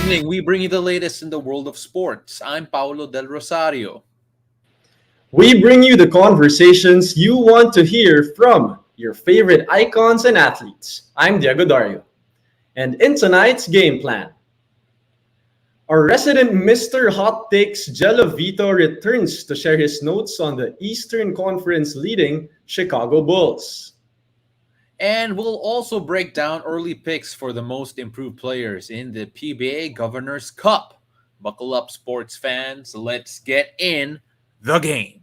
evening, we bring you the latest in the world of sports. I'm Paulo Del Rosario. We bring you the conversations you want to hear from your favorite icons and athletes. I'm Diego Dario. And in tonight's game plan, our resident Mr. Hot Takes Jello Vito returns to share his notes on the Eastern Conference leading Chicago Bulls. And we'll also break down early picks for the most improved players in the PBA Governors Cup. Buckle up, sports fans. Let's get in the game.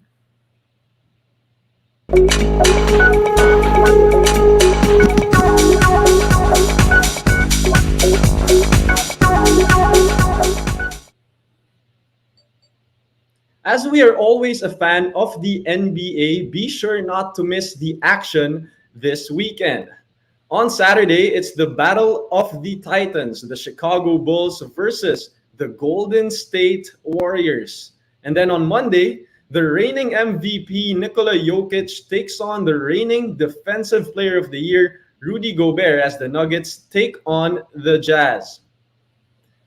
As we are always a fan of the NBA, be sure not to miss the action this weekend. On Saturday, it's the Battle of the Titans, the Chicago Bulls versus the Golden State Warriors. And then on Monday, the reigning MVP Nikola Jokic takes on the reigning Defensive Player of the Year Rudy Gobert as the Nuggets take on the Jazz.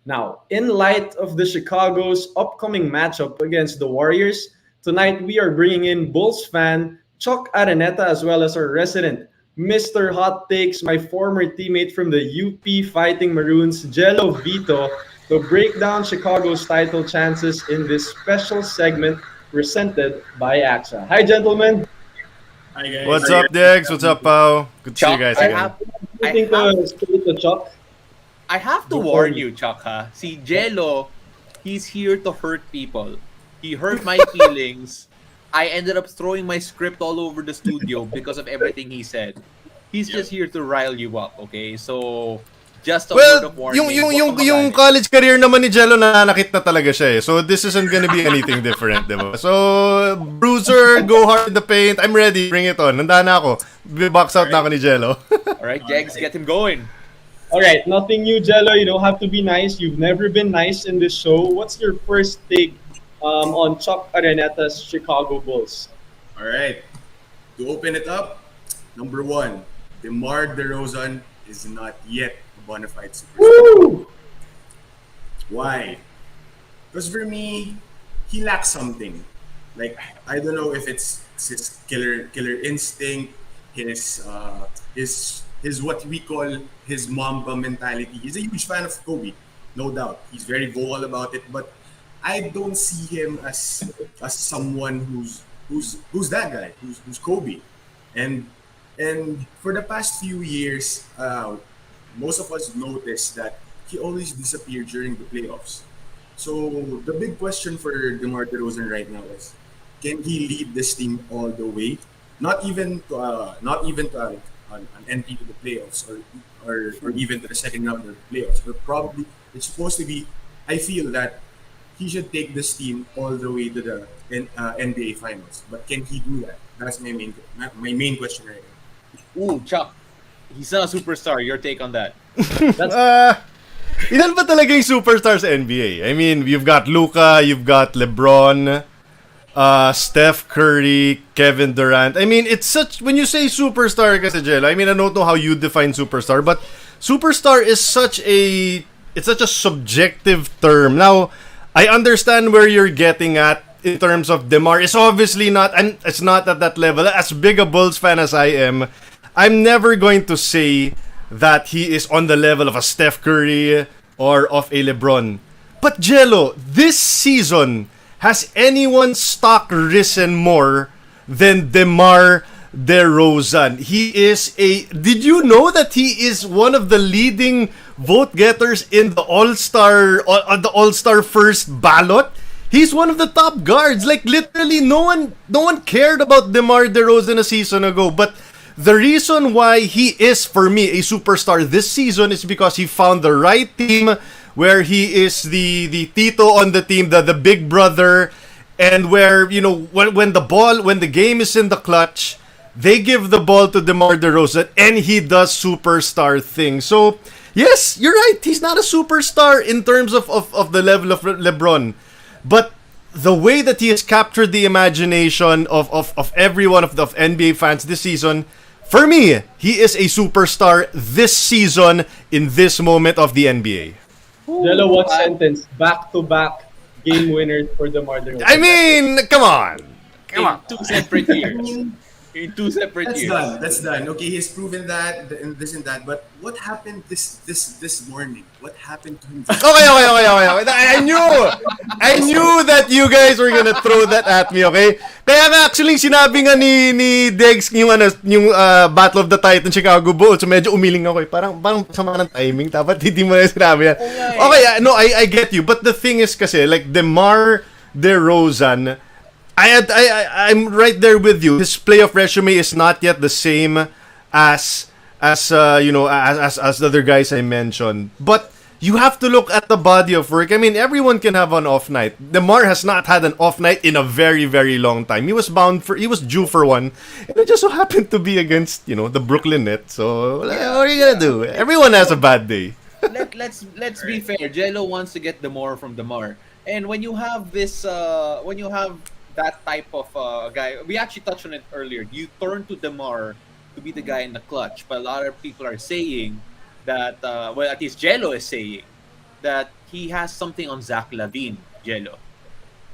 Now, in light of the Chicago's upcoming matchup against the Warriors, tonight we are bringing in Bulls fan Chuck Araneta as well as our resident Mr. Hot Takes, my former teammate from the UP Fighting Maroons, Jello Vito, to break down Chicago's title chances in this special segment presented by AXA. Hi, gentlemen. Hi, guys. What's up, Dex? What's up, Pao? Good to see you Chuck, guys I again. have to warn you, Chuck, ha? See, Jello, he's here to hurt people. He hurt my feelings. I ended up throwing my script all over the studio because of everything he said. He's just here to rile you up, okay? So, just a word of warning. Yung college career naman ni Jello, nananakit na talaga siya eh. So, this isn't gonna be anything different, diba? So, bruiser, go hard in the paint. I'm ready. Bring it on. Nanda na ako. Box out na ako ni Jello. Alright, Jegs, get him going. All right, nothing new, Jello. You don't have to be nice. You've never been nice in this show. What's your first take on Chuck Araneta's Chicago Bulls? All right. To open it up, number one, DeMar DeRozan is not yet a bona fide superstar. Woo! Why? Because for me, he lacks something. Like, I don't know if it's his killer instinct, his what we call his Mamba mentality. He's a huge fan of Kobe, no doubt. He's very vocal about it, but I don't see him as someone who's that guy, who's Kobe. And for the past few years, most of us noticed that he always disappeared during the playoffs. So the big question for DeMar DeRozan right now is, can he lead this team all the way? Not even to an entry to the playoffs or even to the second round of the playoffs. But probably it's supposed to be. I feel that he should take this team all the way to the NBA Finals. But can he do that? That's my main question right now. Ooh, Chuck, he's not a superstar. Your take on that? Ilan ba talaga yung superstars sa NBA? I mean, you've got Luka, you've got LeBron, Steph Curry, Kevin Durant. I mean, it's such, when you say superstar kasi Jello, I mean, I don't know how you define superstar, but superstar is such a subjective term. Now, I understand where you're getting at in terms of DeMar. It's obviously not, and it's not at that level. As big a Bulls fan as I am, I'm never going to say that he is on the level of a Steph Curry or of a LeBron. But Jello, this season, has anyone's stock risen more than DeMar DeRozan? He is did you know that he is one of the leading vote getters in the All-Star first ballot? He's one of the top guards. Like, literally, no one cared about DeMar DeRozan a season ago. But the reason why he is, for me, a superstar this season is because he found the right team where he is the tito on the team, the big brother, and where, you know, when the game is in the clutch, they give the ball to DeMar DeRozan and he does superstar things. So, yes, you're right. He's not a superstar in terms of the level of LeBron. But the way that he has captured the imagination of everyone of NBA fans this season, for me, he is a superstar this season in this moment of the NBA. Jello, one sentence. Back-to-back game winners for DeMar DeRozan. I mean, come on. Come on. In 2 separate I years. mean, In 2 separate that's years. done. That's done. Okay, he's proven that and this and that. But what happened this morning? What happened to him? Okay. I knew that you guys were gonna throw that at me, okay? Kaya nga actually sinabi nga ni Degs yung Battle of the Titan Chicago Bulls, so medyo umiling ako eh. Parang sama ng timing, dapat hindi mo na sinabi yan. Okay, no, I get you. But the thing is kasi, like DeMar DeRozan, I'm right there with you. His playoff resume is not yet the same as the other guys I mentioned. But you have to look at the body of work. I mean, everyone can have an off night. DeMar has not had an off night in a very, very long time. He was due for one, and it just so happened to be against the Brooklyn Nets. So what are you gonna do? Everyone has a bad day. Let's be fair. Jello wants to get the more from DeMar, and when you have this, when you have that type of guy, we actually touched on it earlier. You turn to DeMar to be the guy in the clutch, but a lot of people are saying that, well, at least Jello is saying that he has something on Zach LaVine. Jello.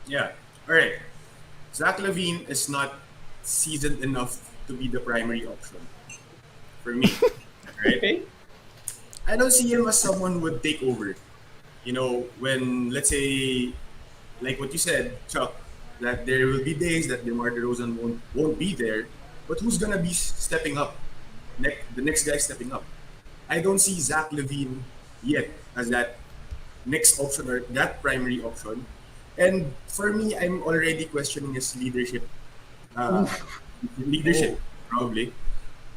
Yeah. All right. Zach LaVine is not seasoned enough to be the primary option for me. Right? Okay. I don't see him as someone who would take over. When, let's say, like what you said, Chuck, that there will be days that DeMar DeRozan won't be there, but who's gonna be stepping up? The next guy stepping up. I don't see Zach LaVine yet as that next option or that primary option. And for me, I'm already questioning his leadership. Probably.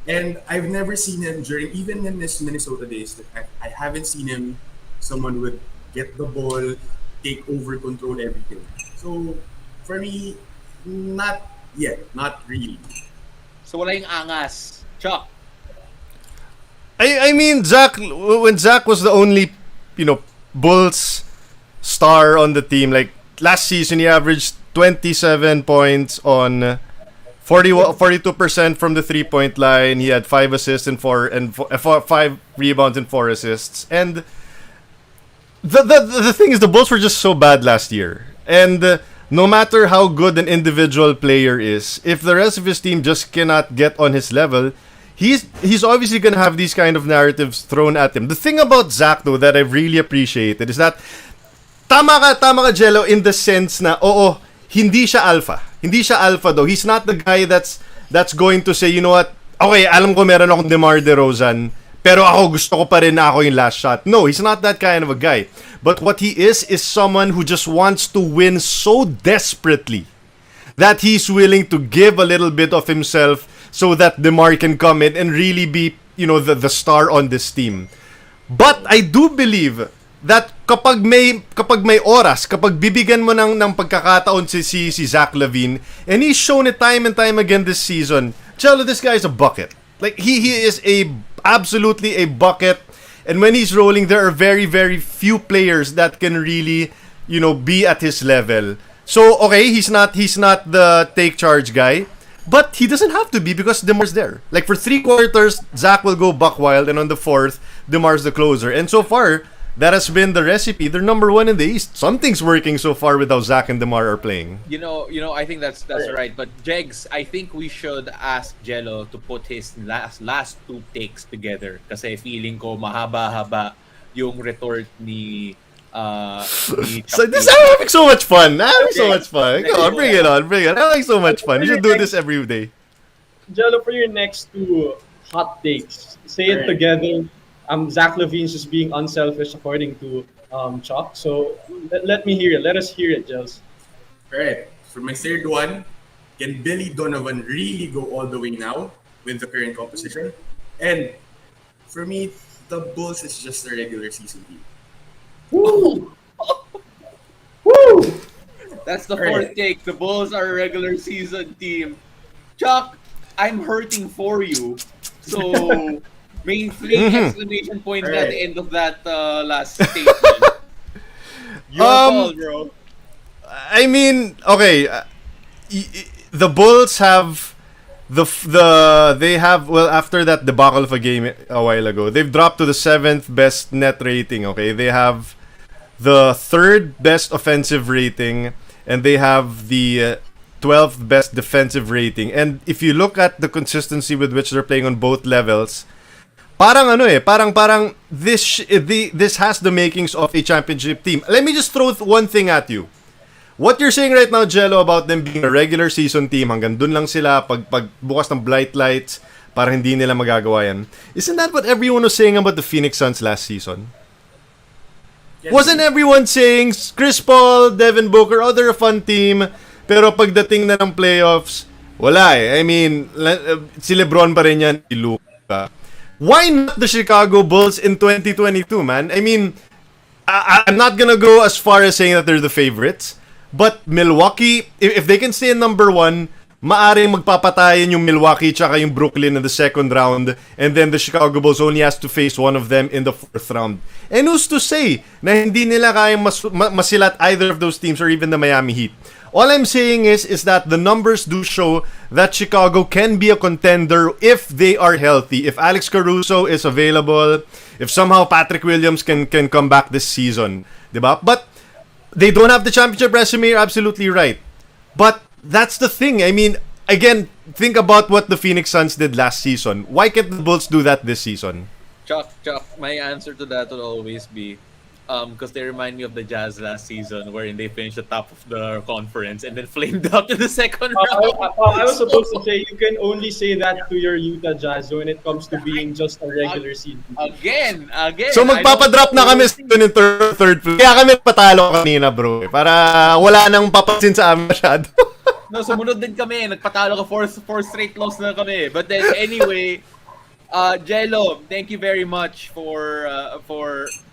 And I've never seen him even in his Minnesota days, I haven't seen him someone who would get the ball, take over, control everything. So, for me, not yet. Not really. So wala yung angas. Chuck. I mean, when Zach was the only, Bulls star on the team, like last season he averaged 27 points on 42% from the 3-point line. He had 5 assists and 5 rebounds and 4 assists. And the thing is, the Bulls were just so bad last year. And no matter how good an individual player is, if the rest of his team just cannot get on his level, he's obviously gonna have these kind of narratives thrown at him. The thing about Zach, though, that I've really appreciated is that tama ka, Jello, in the sense na, hindi siya alpha. Hindi siya alpha, though. He's not the guy that's going to say, you know what, okay, alam ko meron akong DeMar DeRozan, pero ako gusto ko pa rin na ako yung last shot. No, he's not that kind of a guy. But what he is someone who just wants to win so desperately that he's willing to give a little bit of himself so that DeMar can come in and really be, the star on this team. But I do believe that kapag may oras, kapag bibigyan mo ng pagkakataon si Zach LaVine, and he's shown it time and time again this season, Jello, this guy is a bucket. Like, he is absolutely a bucket. And when he's rolling, there are very, very few players that can really, be at his level. So, okay, he's not the take charge guy, but he doesn't have to be because DeMar's there. Like, for 3 quarters, Zach will go buck wild, and on the 4th, DeMar's the closer. And so far, that has been the recipe. They're number 1 in the East. Something's working so far with how Zach and DeMar are playing. I think that's right. But Jegs, I think we should ask Jello to put his last 2 takes together. Kasi feeling ko mahaba-haba yung retort ni So this I'm having so much fun. I'm having so much fun. Come on, bring it on. I'm having so much fun. You should do this every day. Jello, for your next 2 hot takes, say it together. Zach LaVine's just being unselfish, according to Chuck. So let me hear it. Let us hear it, Jels. All right. For my third one, can Billy Donovan really go all the way now with the current composition? And for me, the Bulls is just a regular season team. Woo! Woo! That's the 4th take. The Bulls are a regular season team. Chuck, I'm hurting for you. So, main exclamation points at the end of that last statement. Your call, bro. I mean, okay, the Bulls have after that debacle of a game a while ago, they've dropped to the 7th best net rating. Okay, they have the third best offensive rating, and they have the 12th best defensive rating. And if you look at the consistency with which they're playing on both levels, parang this has the makings of a championship team. Let me just throw one thing at you. What you're saying right now, Jello, about them being a regular season team, hanggang dun lang sila, pag bukas ng bright lights, parang hindi nila magagawa yan. Isn't that what everyone was saying about the Phoenix Suns last season? Yes, Wasn't everyone saying Chris Paul, Devin Booker, oh, they're a fun team, pero pagdating na ng playoffs, wala eh. I mean, si LeBron pa rin yan, si Luka. Why not the Chicago Bulls in 2022, man? I mean, I'm not gonna go as far as saying that they're the favorites, but Milwaukee, if they can stay in number 1, maaring magpapatayan yung Milwaukee tsaka yung Brooklyn in the second round, and then the Chicago Bulls only has to face one of them in the fourth round. And who's to say na hindi nila kayang masilat either of those teams or even the Miami Heat? All I'm saying is that the numbers do show that Chicago can be a contender if they are healthy. If Alex Caruso is available, if somehow Patrick Williams can come back this season, diba? But they don't have the championship resume, you're absolutely right. But that's the thing. I mean, again, think about what the Phoenix Suns did last season. Why can't the Bulls do that this season? Chuck, my answer to that will always be because they remind me of the Jazz last season, wherein they finished the top of the conference and then flamed out in the second round. I was supposed to say you can only say that to your Utah Jazz when it comes to being just a regular season. Again. So magpapadrop na kami sa in third place. Kaya kami patalo kanina, bro. Para wala nang papansin sa amin masyado. No, sumunod din kami. Nagpatalo ka four straight loss na kami. But then anyway, Jello, thank you very much for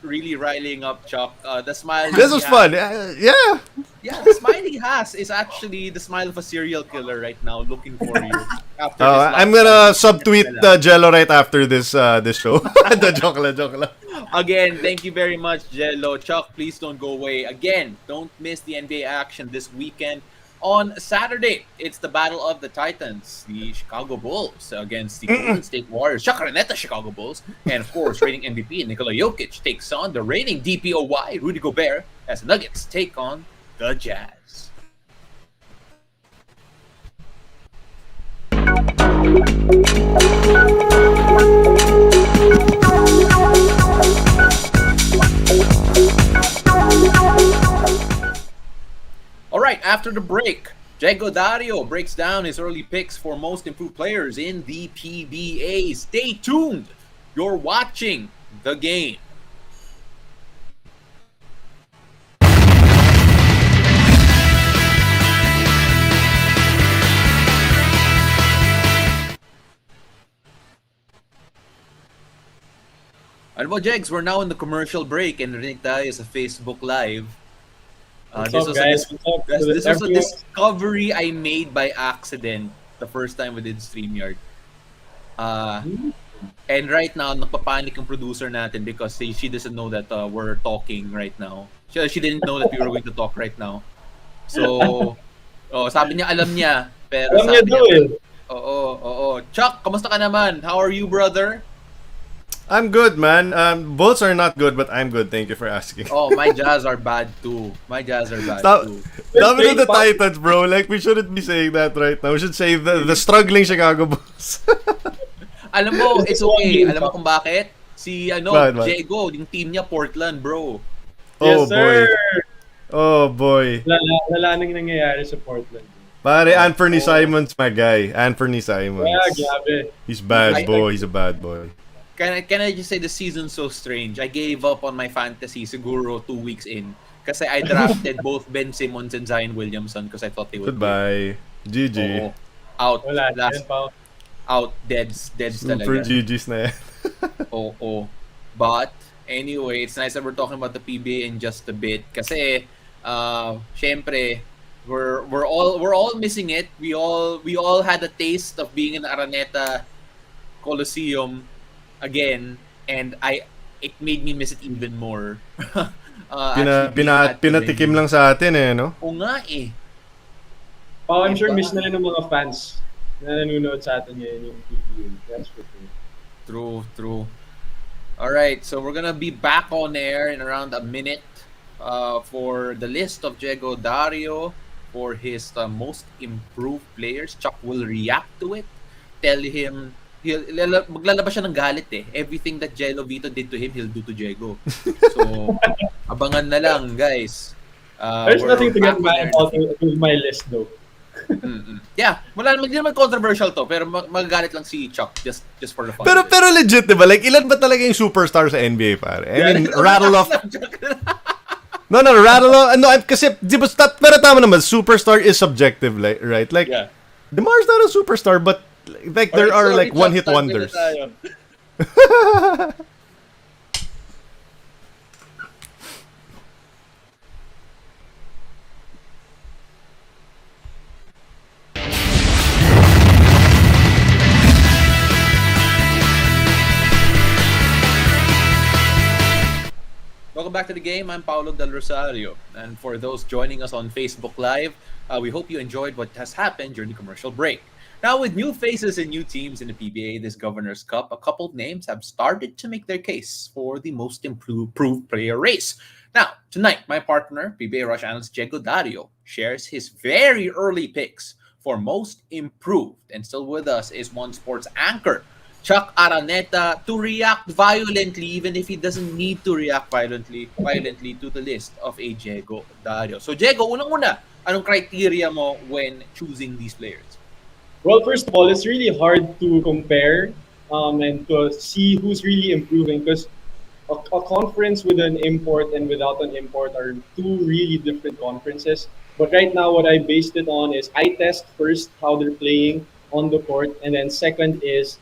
really riling up Chuck. The smile. This was fun. Yeah. Yeah, the smile he has is actually the smile of a serial killer right now, looking for you. After this I'm gonna subtweet Jello right after this show. joke lang. Again, thank you very much, Jello. Chuck, please don't go away. Again, don't miss the NBA action this weekend. On Saturday, it's the Battle of the Titans, the Chicago Bulls against the Golden State Warriors, Chacaraneta Chicago Bulls, and of course, reigning MVP Nikola Jokic takes on the reigning DPOY Rudy Gobert as the Nuggets take on the Jazz. All right, after the break, Diego Dario breaks down his early picks for most improved players in the PBA. Stay tuned. You're watching The Game. Ano ba, Jegs? We're now in the commercial break and rinig tayo sa Facebook Live. This was a discovery I made by accident the first time we did StreamYard. And right now, napapanik yung producer natin because she doesn't know that we're talking right now. She didn't know that we were going to talk right now. So, sabi niya alam niya. Pero Alam niya daw eh. Oo. Chuck, kamusta ka naman? How are you, brother? I'm good, man. Bulls are not good, but I'm good. Thank you for asking. Oh, my Jazz are bad too. Stop it the Titans, bro. Like, we shouldn't be saying that right now. We should say the struggling Chicago Bulls. Alam mo, it's okay. Alam mo kung bakit? Si Bakit? Diego, yung team niya Portland, bro. Yes, sir. Oh boy. Wala nang nangyayari sa Portland. Pare, Anthony Simons, my guy. Anthony Simons. Yeah, grabe. He's bad, boy. He's a bad boy. Can I just say the season's so strange? I gave up on my fantasy siguro 2 weeks in. Kasi I drafted both Ben Simmons and Zion Williamson because I thought they would Goodbye. GG. Oo. Out. Wala. Out. Deads Super talaga. GG's na yan. Oo. But, anyway, it's nice that we're talking about the PBA in just a bit. Kasi, syempre, we're all missing it. We all had a taste of being in Araneta Coliseum again, and it made me miss it even more. Pinatikim lang sa atin eh, no? Oo nga eh. I'm sure miss na rin ng mga fans na nanonood sa atin ngayon yung PBA. That's for sure. True. Alright, so we're gonna be back on air in around a minute. for the list of Diego Dario for his most improved players. Chuck will react to it. Tell him, maglalabas siya ng galit eh. Everything that Jello Vito did to him, he'll do to Diego. So, abangan na lang, guys. There's nothing to get back on mad air. about with my list though. Yeah, hindi naman controversial to, pero magagalit lang si Chuck just for the fun. Pero legit, diba? Like, ilan ba talaga yung superstar sa NBA, pare? I mean, rattle off. No, rattle off. No, kasi, di ba, pero tama naman, superstar is subjective, like, right? Like, Yeah. DeMar's not a superstar, but, like, there are, like, one-hit wonders. Welcome back to the game. I'm Paulo Del Rosario. And for those joining us on Facebook Live, we hope you enjoyed what has happened during the commercial break. Now, with new faces and new teams in the PBA this Governor's Cup, a couple names have started to make their case for the most improved player race. Now, tonight, my partner, PBA Rush analyst Diego Dario, shares his very early picks for most improved. And still with us is One Sports anchor, Chuck Araneta, to react violently, even if he doesn't need to react violently to the list of a Diego Dario. So, Diego, unang-una, anong criteria mo when choosing these players? Well, first of all, it's really hard to compare and to see who's really improving because a conference with an import and without an import are two really different conferences. But right now, what I based it on is I test first how they're playing on the court, and then second is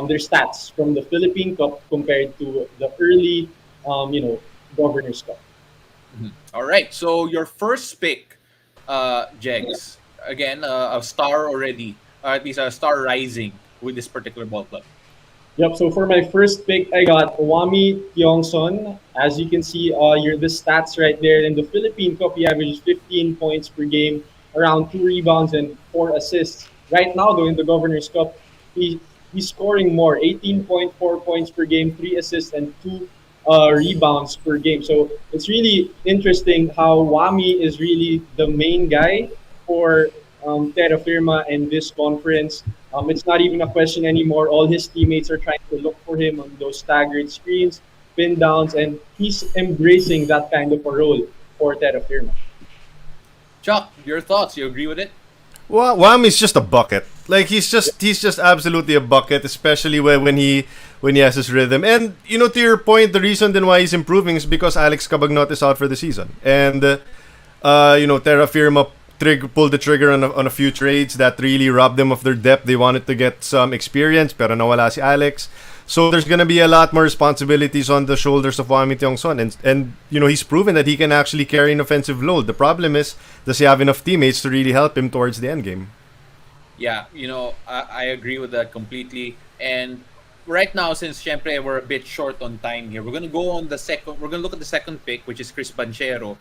their stats from the Philippine Cup compared to the early, Governor's Cup. All right. So your first pick, Jegs, again, a star already, at least a star rising with this particular ball club. Yep. So for my first pick, I got Wami Tiongson. As you can see, the stats right there. In the Philippine Cup, he averages 15 points per game, around 2 rebounds and 4 assists. Right now, though, in the Governor's Cup, he's scoring more, 18.4 points per game, 3 assists, and 2 rebounds per game. So it's really interesting how Wami is really the main guy for Terra Firma in this conference. It's not even a question anymore. All his teammates are trying to look for him on those staggered screens, pin downs, and he's embracing that kind of a role for Terra Firma. Chuck, your thoughts? You agree with it? Well, Wami's just a bucket. Like he's just absolutely a bucket, especially when he has his rhythm. And to your point, the reason then why he's improving is because Alex Cabagnot is out for the season, and Terra Firma pulled the trigger on a few trades that really robbed them of their depth. They wanted to get some experience, pero nawala si Alex. So there's gonna be a lot more responsibilities on the shoulders of Wami Tiongson, and he's proven that he can actually carry an offensive load. The problem is, does he have enough teammates to really help him towards the end game? Yeah, I agree with that completely. And right now, since syempre we're a bit short on time here, we're gonna look at the second pick, which is Chris Banchero,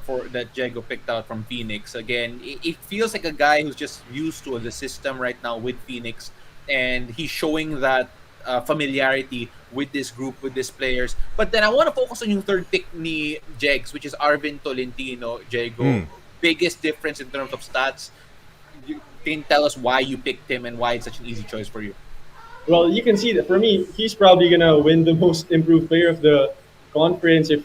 for that Diego picked out from Phoenix. Again, it feels like a guy who's just used to the system right now with Phoenix, and he's showing that familiarity with this group, with these players. But then I want to focus on yung third pick ni Jegs, which is Arvin Tolentino, Diego. Biggest difference in terms of stats. You can tell us why you picked him and why it's such an easy choice for you. Well, you can see that for me, he's probably gonna win the most improved player of the conference if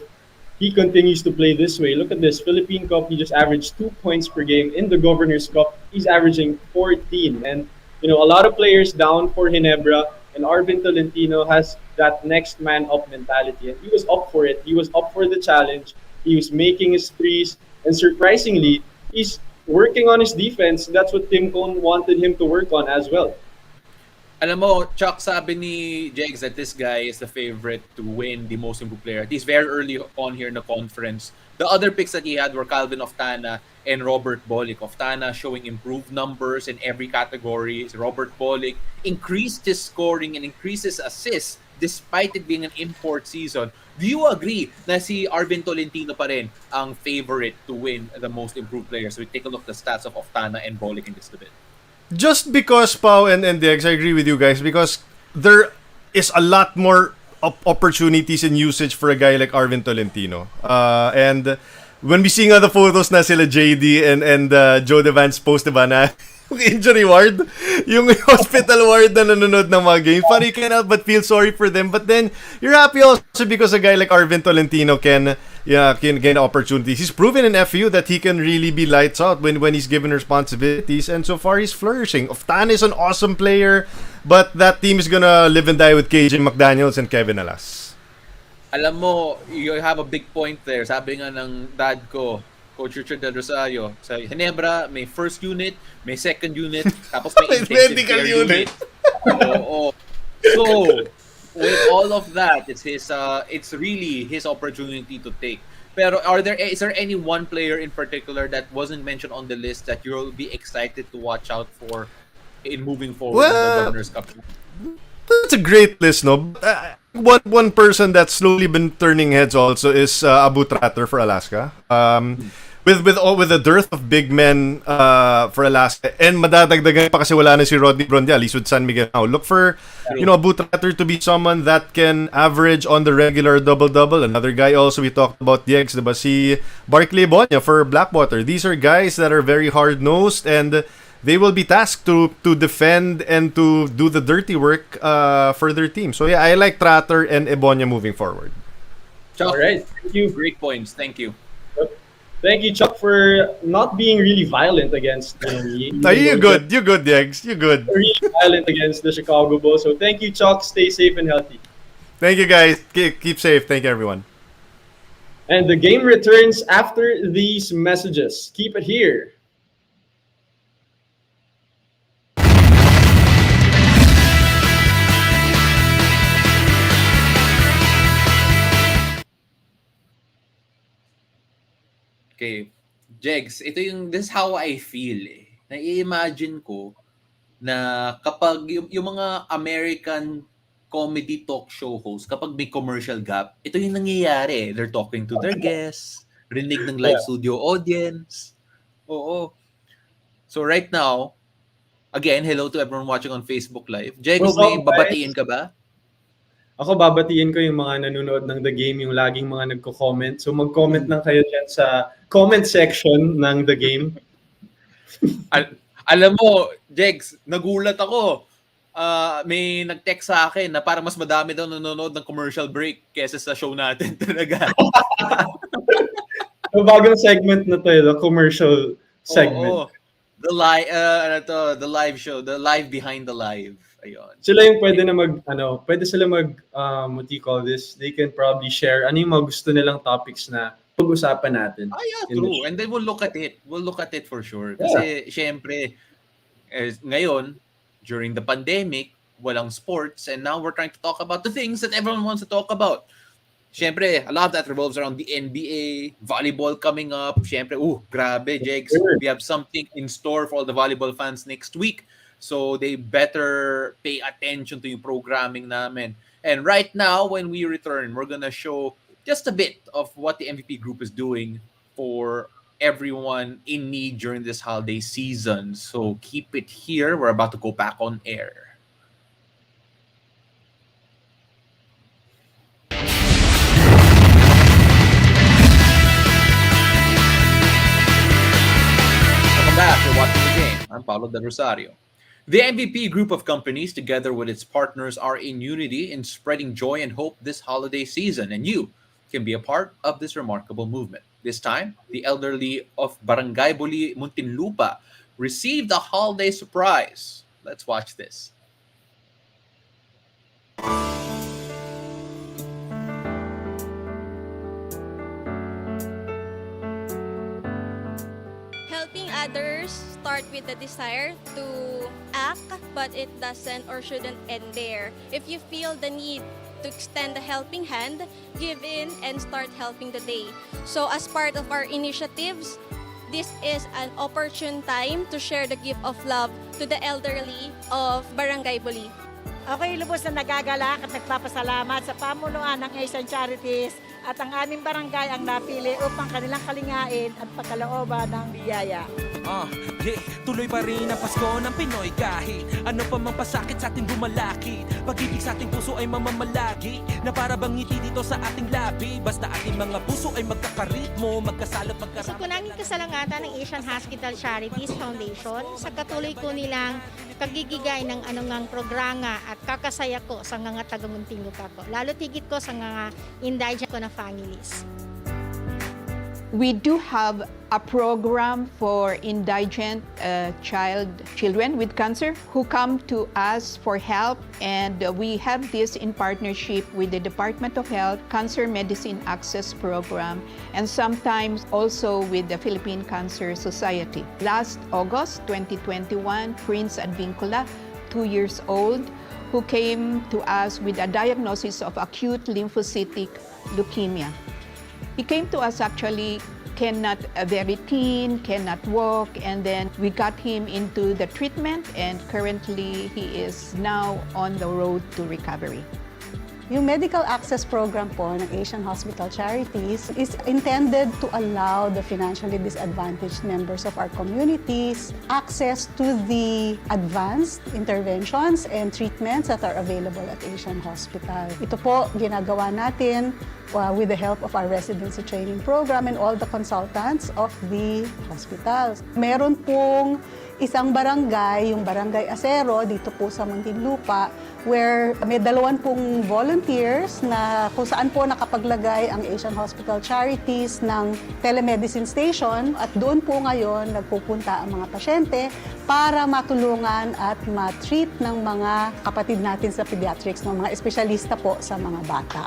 he continues to play this way. Look at this. Philippine Cup, he just averaged 2 points per game. In the Governor's Cup, he's averaging 14. And, a lot of players down for Ginebra, and Arvin Tolentino has that next man up mentality. And he was up for it. He was up for the challenge. He was making his threes. And surprisingly, he's working on his defense. That's what Tim Cone wanted him to work on as well. Alam mo, Chuck, sabi ni Jegs that this guy is the favorite to win the most improved player. He's very early on here in the conference. The other picks that he had were Calvin Oftana and Robert Bolick. Oftana showing improved numbers in every category. Robert Bolick increased his scoring and increased his assists despite it being an import season. Do you agree na si Arvin Tolentino pa rin ang favorite to win the most improved player? So we take a look at the stats of Oftana and Bolick in just a bit. Just because, Pau and Dex, I agree with you guys, because there is a lot more opportunities and usage for a guy like Arvin Tolentino. And when we see nga the photos na sila JD and Joe Devance post, diba, na yung injury ward, yung hospital ward na nanonood ng mga games, parang you can't help but feel sorry for them. But then, you're happy also because a guy like Arvin Tolentino can gain opportunities. He's proven in FU that he can really be lights out when he's given responsibilities, and so far he's flourishing. Oftan is an awesome player, but that team is gonna live and die with KJ McDaniels and Kevin Alas. Alam mo, you have a big point there. Sabi nga ng dad ko, Coach Richard Del Rosario, sa Ginebra, may first unit, may second unit, tapos may intensive medical care unit. Oo. So, with all of that, it's really his opportunity to take. Pero is there any one player in particular that wasn't mentioned on the list that you'll be excited to watch out for in moving forward in the Governor's Cup? That's a great list, no? One person that's slowly been turning heads also is Abu Tratter for Alaska. With the dearth of big men for Alaska, and madadagdagan pa kasi wala na si Rodney Brondia, at least with San Miguel now. Look for Abu Tratter to be someone that can average on the regular double-double. Another guy also we talked about the ex, diba, si Barclay Bonya for Blackwater. These are guys that are very hard-nosed, and they will be tasked to defend and to do the dirty work for their team. So yeah, I like Tratter and Ebonya moving forward. Chuck, All right, thank you. great points. Thank you. Thank you, Chuck, for not being really violent against me. No, you good, Diggs. You good. Really violent against the Chicago Bulls. So thank you, Chuck. Stay safe and healthy. Thank you, guys. Keep safe. Thank you, everyone. And the game returns after these messages. Keep it here. Okay. Jegs, this is how I feel eh. Nai-imagine ko na kapag yung mga American comedy talk show host, kapag may commercial gap, ito yung nangyayari. They're talking to their guests, rinig ng live studio audience. Oo. So right now, again, hello to everyone watching on Facebook Live. Jegs, may babatiin ka ba? Ako babatiin ko yung mga nanonood ng The Game, yung laging mga nagko-comment. So mag-comment lang kayo dyan sa comment section ng The Game. Alam mo, Jegs, nagulat ako. May nag-text sa akin na parang mas madami daw nanonood ng commercial break kesa sa show natin talaga. So bagong segment na to, the commercial segment. Oo. The live show, the live behind the live. Ayun. Sila yung pwede na pwede sila what do you call this? They can probably share ano yung mga gusto nilang topics na pag-usapan natin. Yeah, true. And then we'll look at it. We'll look at it for sure. Kasi, syempre, ngayon, during the pandemic, walang sports, and now we're trying to talk about the things that everyone wants to talk about. Syempre, a lot of that revolves around the NBA, volleyball coming up. Syempre, grabe, Jegs. We have something in store for all the volleyball fans next week. So they better pay attention to yung programming namin. And right now, when we return, we're gonna show just a bit of what the MVP group is doing for everyone in need during this holiday season. So keep it here. We're about to go back on air. Welcome back. You're watching the game. I'm Paulo Del Rosario. The MVP group of companies, together with its partners, are in unity in spreading joy and hope this holiday season, and you can be a part of this remarkable movement. This time, the elderly of Barangay Buli, Muntinlupa received a holiday surprise. Let's watch this. Helping others start with the desire to act, but it doesn't or shouldn't end there. If you feel the need to extend a helping hand, give in and start helping the day. So as part of our initiatives, this is an opportune time to share the gift of love to the elderly of Barangay Buli. Ako'y lubos na nagagalak at nagpapasalamat sa pamunuan ng Asian Charities at ang aming barangay ang napili upang kanilang kalingain at pagkalooban ng biyaya. Yeah, tuloy pa rin ang Pasko ng Pinoy kahit ano pa mang pasakit sa ating bumalakid. Pag-ibig sa ating puso ay mamamalagi na para bang ngiti dito sa ating labi. Basta ating mga puso ay magkakaritmo, magkasalot, Sa magkarami. kunanging kasalangatan ng Asian Hospital Charities Foundation, sa katuloy ko nilang kagigigay ng anungang programa at kakasaya ko sa mga taga-Muntinlupa ko. Lalo tigit ko sa mga indigent ko na families. We do have a program for indigent children with cancer who come to us for help, and we have this in partnership with the Department of Health Cancer Medicine Access Program, and sometimes also with the Philippine Cancer Society. Last August 2021, Prince Advincula, 2 years old, who came to us with a diagnosis of acute lymphocytic leukemia. He came to us actually very thin, cannot walk, and then we got him into the treatment, and currently he is now on the road to recovery. Yung medical access program po ng Asian Hospital Charities is intended to allow the financially disadvantaged members of our communities access to the advanced interventions and treatments that are available at Asian Hospital. Ito po ginagawa natin with the help of our residency training program and all the consultants of the hospitals. Meron pong isang barangay, yung Barangay Acero, dito po sa Muntinlupa, where may 20 volunteers na kung saan po nakapaglagay ang Asian Hospital Charities ng telemedicine station, at doon po ngayon nagpupunta ang mga pasyente para matulungan at ma-treat ng mga kapatid natin sa pediatrics, ng mga espesyalista po sa mga bata.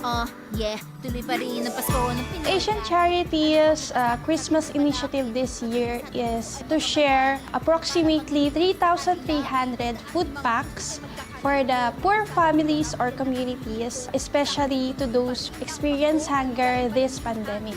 Tuloy pa rin ang Pasko ng Pinoy. Asian Charities Christmas initiative this year is to share approximately 3,300 food packs for the poor families or communities, especially to those experience hunger this pandemic.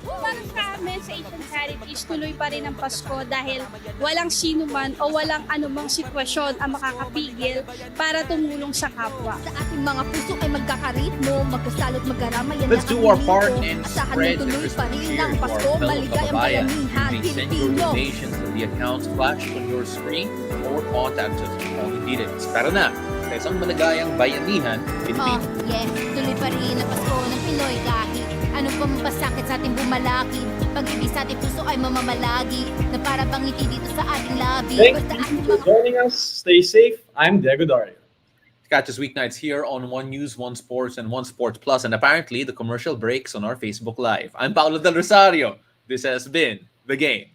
Para sa amin sa Asian Charities, tuloy pa rin ang Pasko dahil walang sino man o walang anumang sitwasyon ang makakapigil para tumulong sa kapwa. Sa ating mga puso ay magkakaritmo, magkasalot magkarama yan. Let's do our part and Asahan spread mo the tuloy pa Christmas rin cheer ng to our Pasko, fellow maligayang kababayan. bayanihan, You may send your Pilipino. donations to the accounts flashed on your screen or contact us on the details. Tara na, sa isang maligayang bayanihan, Pilipino. Tuloy pa rin ang Pasko ng Pinoy kahit ano pa mapasakit sa ating bumalakid. Pag-ibig sa ating puso ay mamamalagi na para bang ngiti dito sa ating labi. Thank Basta you ating for mga joining us. Stay safe. I'm Diego Dario. Catch us weeknights here on One News, One Sports, and One Sports Plus, and apparently the commercial breaks on our Facebook Live. I'm Paolo Del Rosario. This has been The Game.